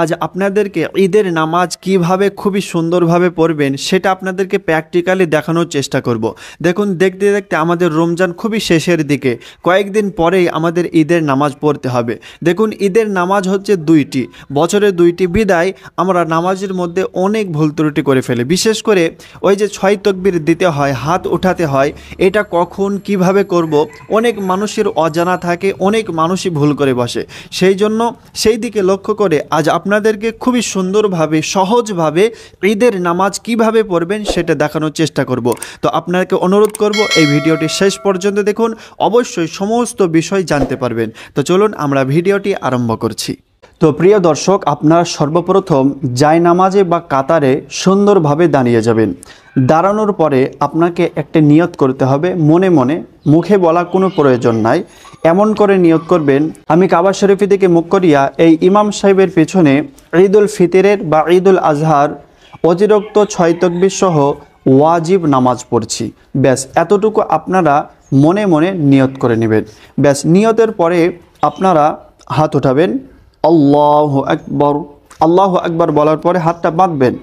আজ আপনাদেরকে ঈদের নামাজ কিভাবে খুবই সুন্দরভাবে পড়বেন সেটা আপনাদেরকে প্র্যাকটিক্যালি দেখানোর চেষ্টা করব। দেখুন, দেখতে দেখতে আমাদের রমজান খুবই শেষের দিকে, কয়েকদিন পরেই আমাদের ঈদের নামাজ পড়তে হবে। দেখুন, ঈদের নামাজ হচ্ছে দুইটি, বছরে দুইটি বিদায় আমরা নামাজের মধ্যে অনেক ভুল ত্রুটি করে ফেলি। বিশেষ করে ওই যে 6 তাকবীর দিতে হয়, হাত উঠাতে হয়, এটা কখন কিভাবে করব অনেক মানুষের অজানা থাকে, অনেক মানুষই ভুল করে বসে। সেই জন্য সেই দিকে লক্ষ্য করে আজ আপনাদেরকে খুবই সুন্দরভাবে সহজভাবে ঈদের নামাজ কিভাবে পড়বেন সেটা দেখানোর চেষ্টা করব। তো আপনাকে অনুরোধ করব এই ভিডিওটি শেষ পর্যন্ত দেখুন, অবশ্যই সমস্ত বিষয় জানতে পারবেন। তো চলুন আমরা ভিডিওটি আরম্ভ করছি। তো প্রিয় দর্শক, আপনারা সর্বপ্রথম জায়নামাজে বা কাতারে সুন্দরভাবে দাঁড়িয়ে যাবেন। দাঁড়ানোর পরে আপনাকে একটা নিয়ত করতে হবে মনে মনে, মুখে বলা কোনো প্রয়োজন নাই। এমন করে নিয়ত করবেন, আমি কাবা শরীফের দিকে মুখ করিয়া এই ইমাম সাহেবের পেছনে ঈদুল ফিতরের বা ঈদুল আজহার অতিরিক্ত 6 তাকবীর সহ ওয়াজিব নামাজ পড়ছি। ব্যাস এতটুকু আপনারা মনে মনে নিয়ত করে নেবেন। ব্যাস নিয়তের পরে আপনারা হাত উঠাবেন, আল্লাহু আকবার। আল্লাহু আকবার বলার পরে হাতটা বাঁধবেন।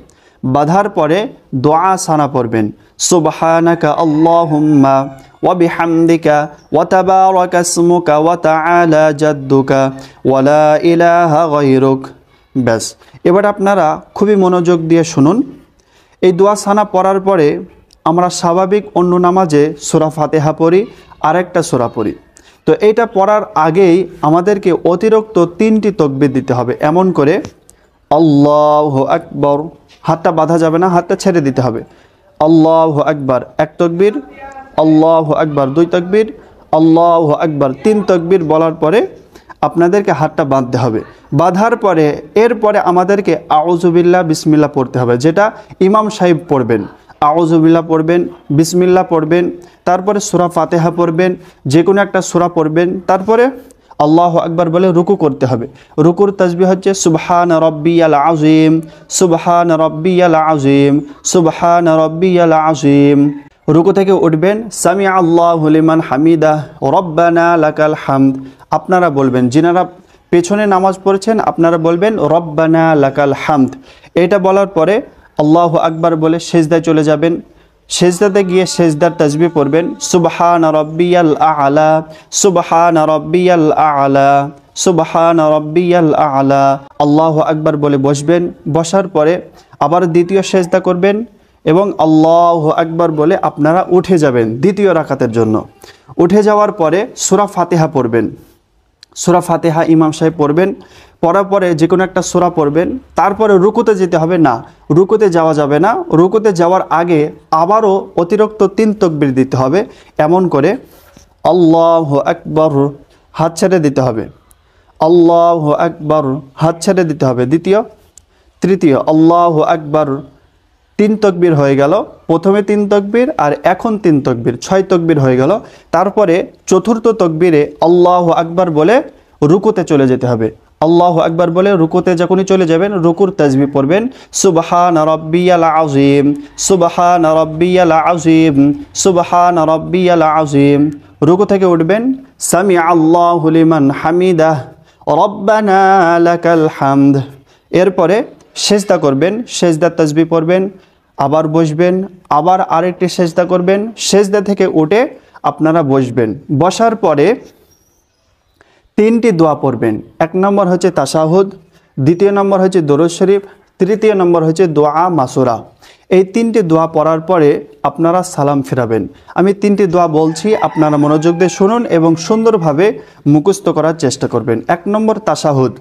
বাঁধার পরে দোয়া সানা পড়বেন, সুবহানাকা আল্লাহুম্মা ওয়া বিহামদিকা ওয়া তাবারাকা ইসমুকা ওয়া তাআলা জাদ্দুকা ওয়া লা ইলাহা গায়রুক। ব্যাস এবার আপনারা খুবই মনোযোগ দিয়ে শুনুন। এই দোয়া সানা পড়ার পরে আমরা স্বাভাবিক অন্য নামাজে সূরা ফাতিহা পড়ি, আরেকটা সূরা পড়ি। তো এইটা পড়ার আগেই আমাদেরকে অতিরিক্ত 3টি তাকবীর দিতে হবে। এমন করে আল্লাহু আকবার, হাতটা বাঁধা যাবে না, হাতটা ছেড়ে দিতে হবে। আল্লাহু আকবার 1 তাকবীর, আল্লাহু আকবার 2 তাকবীর, আল্লাহু আকবার 3 তাকবীর বলার পরে আপনাদেরকে হাতটা বাঁধতে হবে। বাঁধার পরে এরপরে আমাদেরকে আউযু বিল্লাহ বিসমিল্লাহ পড়তে হবে, যেটা ইমাম সাহেব পড়বেন। আউযু বিল্লাহ পড়বেন, বিসমিল্লাহ পড়বেন, তারপরে সূরা ফাতিহা পড়বেন, যে কোনো একটা সূরা পড়বেন। তারপরে আল্লাহু আকবার বলে রুকু করতে হবে। রুকুর তাসবিহ হচ্ছে সুবহান রাব্বিয়াল আযীম, সুবহান রাব্বিয়াল আযীম, সুবহান রাব্বিয়াল আযীম। রুকু থেকে উঠবেন, সামিআ আল্লাহু লিমান হামিদাহ রব্বানা লাকাল হামদ। আপনারা বলবেন, যিনারা পেছনে নামাজ পড়ছেন আপনারা বলবেন রব্বানা লাকাল হামদ। এটা বলার পরে আল্লাহু আকবার বলে সেজদায় চলে যাবেন। সেজদাতে গিয়ে সেজদার তাসবিহ পড়বেন, সুবহান রাব্বিয়াল আ'লা, সুবহান রাব্বিয়াল আ'লা, সুবহান রাব্বিয়াল আ'লা। আল্লাহু আকবার বলে বসবেন। বসার পরে আবার দ্বিতীয় সেজদা করবেন এবং আল্লাহু আকবার বলে আপনারা উঠে যাবেন দ্বিতীয় রাকাতের জন্য। উঠে যাওয়ার পরে সূরা ফাতিহা পড়বেন। সূরা ফাতিহা ইমাম সাহেব পড়বেন। পড়ার পরে যে কোনো একটা সূরা পড়বেন। তারপরে রুকুতে যেতে হবে না, রুকুতে যাওয়া যাবে না। রুকুতে যাওয়ার আগে আবারও অতিরিক্ত 3 তাকবীর দিতে হবে। এমন করে আল্লাহু আকবার, হাত ছেড়ে দিতে হবে। আল্লাহু আকবার, হাত ছেড়ে দিতে হবে। দ্বিতীয়, তৃতীয়, আল্লাহু আকবার। 3 তাকবীর হয়ে গেল। প্রথমে 3 তাকবীর আর এখন 3 তাকবীর, 6 তাকবীর হয়ে গেল। তারপরে চতুর্থ তাকবীরে আল্লাহু আকবার বলে রুকুতে চলে যেতে হবে। আল্লাহু আকবার বলে রুকুতে যখনই চলে যাবেন রুকুর তাসবিহ পড়বেন, সুবহান রাব্বিয়াল আযীম, সুবহান রাব্বিয়াল আযীম, সুবহান রাব্বিয়াল আযীম। রুকু থেকে উঠবেন, সামিআ আল্লাহু লিমান হামিদাহ রব্বানা লাকাল হামদ। এরপরে সেজদা করবেন, সেজদার তাসবিহ পড়বেন, আবার বসবেন, আবার আরেকটি সেজদা করবেন। সেজদা থেকে উঠে আপনারা বসবেন। বসার পরে 3টি দোয়া পড়বেন। 1 নম্বর হচ্ছে তাশাহুদ, দ্বিতীয় নম্বর হচ্ছে দরুদ শরীফ, তৃতীয় নম্বর হচ্ছে দোয়া মাসুরা। এই 3টি দোয়া পড়ার পরে আপনারা সালাম ফিরাবেন। আমি 3টি দোয়া বলছি, আপনারা মনোযোগ দিয়ে শুনুন এবং সুন্দরভাবে মুখস্থ করার চেষ্টা করবেন। 1 নম্বর তাশাহুদ,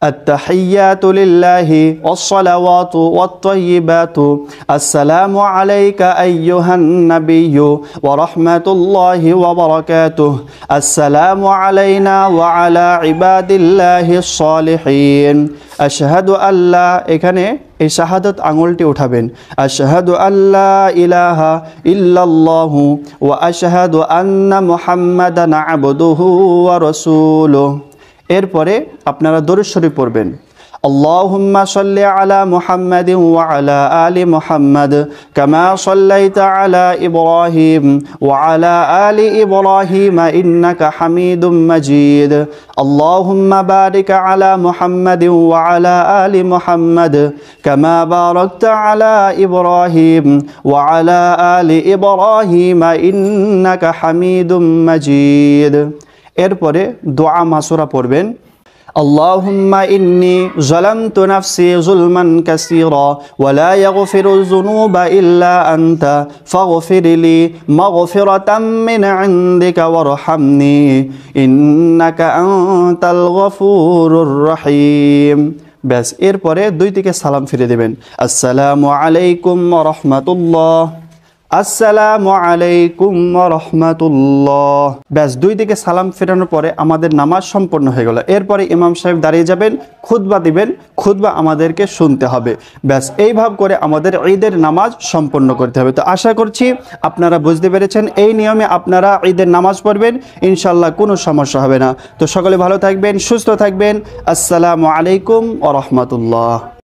আত-তাহিয়াতু লিল্লাহি ওয়াস-সালাওয়াতু ওয়াত-তাইয়্যিবাতু আসসালামু আলাইকা আইয়ুহান নাবিয়্যু ওয়া রাহমাতুল্লাহি ওয়া বারাকাতুহু আসসালামু আলাইনা ওয়া আলা ইবাদিল্লাহিস সালিহিন আশহাদু আল্লা। এখানে এই শাহাদাত আঙুলটি উঠাবেন। আশহাদু আল্লা ইলাহা ইল্লাল্লাহু ওয়া আশহাদু আন্না মুহাম্মাদান আবদুহু ওয়া রাসূলুহু। এরপরে আপনারা দরুদ শরীফ পড়বেন, اللهم صل على محمد وعلى آل محمد كما صليت على إبراهيم وعلى آل إبراهيم إنك حميد مجيد اللهم بارك على محمد وعلى آل محمد كما باركت على إبراهيم وعلى آل إبراهيم إنك حميد مجيد এরপরে দোয়া মাসুরা পড়বেন اللهم إني ظلمت نفسي ظلما كثيرا ولا يغفر الذنوب إلا أنت فاغفر لي مغفرة من عندك وارحمني إنك أنت الغفور الرحيم ব্যাস এরপরে দুই দিকে সালাম ফিরে দেবেন আসসালামু আলাইকুম ওয়া রাহমাতুল্লাহ আসসালামু আলাইকুম ওয়া রাহমাতুল্লাহ ব্যাস দুই দিকে সালাম ফেরানোর পরে আমাদের নামাজ সম্পন্ন হয়ে গেল এরপরে ইমাম সাহেব দাঁড়িয়ে যাবেন খুতবা দিবেন খুতবা আমাদেরকে শুনতে হবে ব্যাস এইভাবে করে আমাদের ঈদের নামাজ সম্পন্ন করতে হবে তো আশা করছি আপনারা বুঝতে পেরেছেন এই নিয়মে আপনারা ঈদের নামাজ পড়বেন ইনশাআল্লাহ কোনো সমস্যা হবে না তো সকলে ভালো থাকবেন সুস্থ থাকবেন আসসালামু আলাইকুম ওয়া রাহমাতুল্লাহ